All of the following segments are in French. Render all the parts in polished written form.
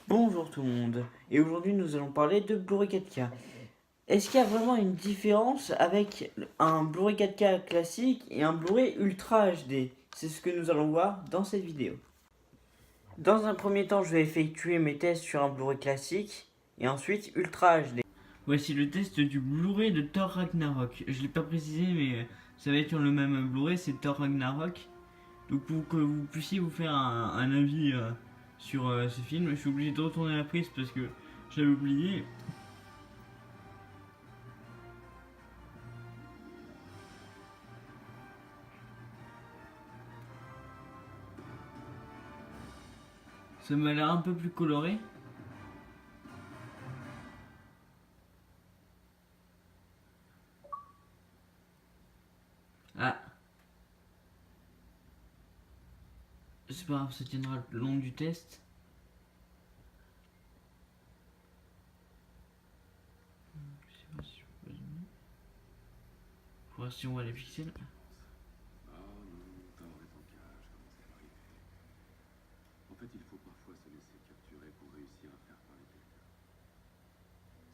Bonjour tout le monde, et aujourd'hui nous allons parler de Blu-ray 4K. Est-ce qu'il y a vraiment une différence avec un Blu-ray 4K classique et un Blu-ray Ultra HD? C'est ce que nous allons voir dans cette vidéo. Dans un premier temps, je vais effectuer mes tests sur un Blu-ray classique et ensuite Ultra HD. Voici le test du Blu-ray de Thor Ragnarok. Je ne l'ai pas précisé, mais ça va être sur le même Blu-ray, c'est Thor Ragnarok. Donc pour que vous puissiez vous faire un avis sur ce film, je suis obligé de retourner la prise parce que j'avais oublié. Ça m'a l'air un peu plus coloré. Ah, c'est pas grave, ça tiendra le long du test. Je sais pas si je peux zoomer. Faut voir si on voit les pixels. En fait, il faut parfois se laisser capturer pour réussir à faire parler quelqu'un.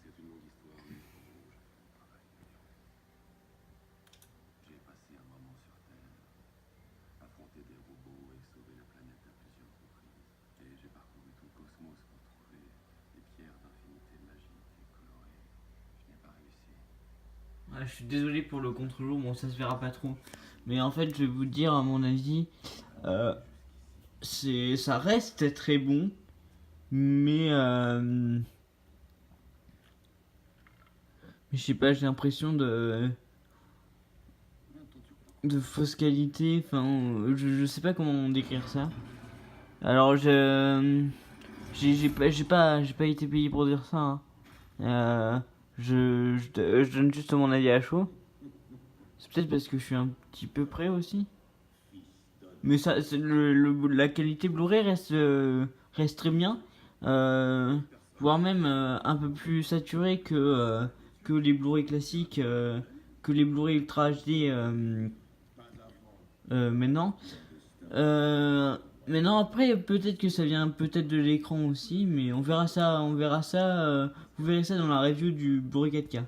C'est une longue histoire, mais au moment où j'ai fait mon travail, j'ai passé un moment sur Terre, affronté des robots et sauvé la planète à plusieurs reprises. Et j'ai parcouru tout le cosmos pour trouver des pierres d'infinité magiques et colorées. Je n'ai pas réussi. Ah, je suis désolé pour le contre-jour, bon ça se verra pas trop. Mais en fait, je vais vous dire à mon avis, ça reste très bon, mais je sais pas, j'ai l'impression de fausse qualité. Enfin, je sais pas comment décrire ça. Alors j'ai pas été payé pour dire ça. Hein. Je donne juste mon avis à chaud. C'est peut-être parce que je suis un petit peu près aussi. Mais ça, la qualité Blu-ray reste très bien. Voire même un peu plus saturé que les Blu-ray classiques, que les Blu-ray Ultra HD maintenant. Maintenant après peut-être que ça vient peut-être de l'écran aussi, mais vous verrez ça dans la review du Blu-ray 4K.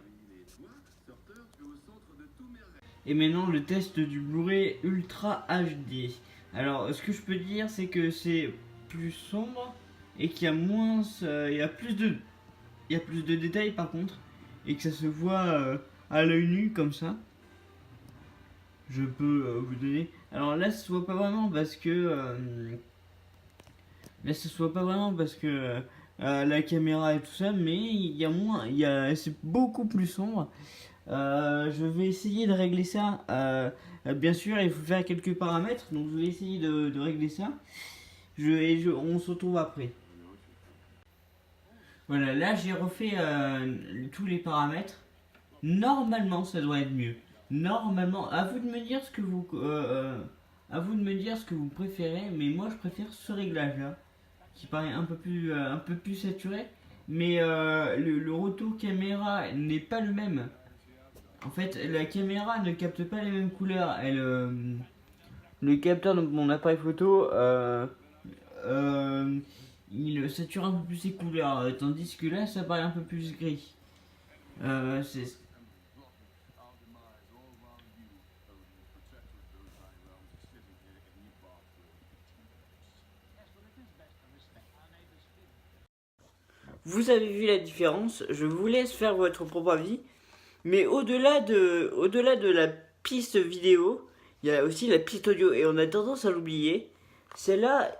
Et maintenant le test du Blu-ray Ultra HD. Alors ce que je peux dire c'est que c'est plus sombre et qu'il y a moins, il y a plus de détails par contre et que ça se voit à l'œil nu comme ça. Je peux vous donner. Alors là ça se voit pas vraiment parce que la caméra et tout ça, mais il y a moins, c'est beaucoup plus sombre. Je vais essayer de régler ça. Bien sûr, il faut faire quelques paramètres, donc je vais essayer de régler ça. On se retrouve après. Voilà, là j'ai refait tous les paramètres. Normalement, ça doit être mieux. Normalement, à vous de me dire à vous de me dire ce que vous préférez, mais moi je préfère ce réglage-là, qui paraît un peu plus saturé, mais le retour caméra n'est pas le même. En fait, la caméra ne capte pas les mêmes couleurs. Le capteur de mon appareil photo, il sature un peu plus ses couleurs, tandis que là, ça paraît un peu plus gris. C'est Vous avez vu la différence, je vous laisse faire votre propre avis. Mais au-delà de la piste vidéo, il y a aussi la piste audio et on a tendance à l'oublier. Celle-là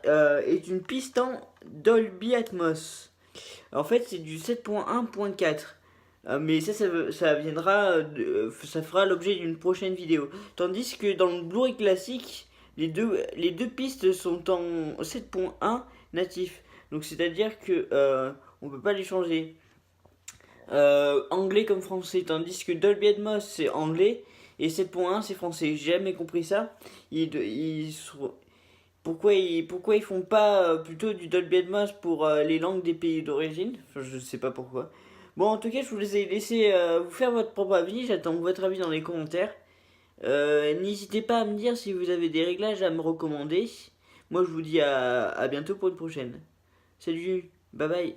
est une piste en Dolby Atmos. En fait, c'est du 7.1.4. Mais ça viendra, ça fera l'objet d'une prochaine vidéo. Tandis que dans le Blu-ray classique, les deux pistes sont en 7.1 natif. Donc c'est-à-dire que on peut pas les changer. Anglais comme français, tandis que Dolby Atmos c'est anglais et 7.1 c'est français. J'ai jamais compris ça. Pourquoi ils font pas plutôt du Dolby Atmos pour les langues des pays d'origine? Enfin, je sais pas pourquoi. Bon, en tout cas, je vous ai laissé vous faire votre propre avis. J'attends votre avis dans les commentaires. N'hésitez pas à me dire si vous avez des réglages à me recommander. Moi, je vous dis à bientôt pour une prochaine. Salut! Bye bye.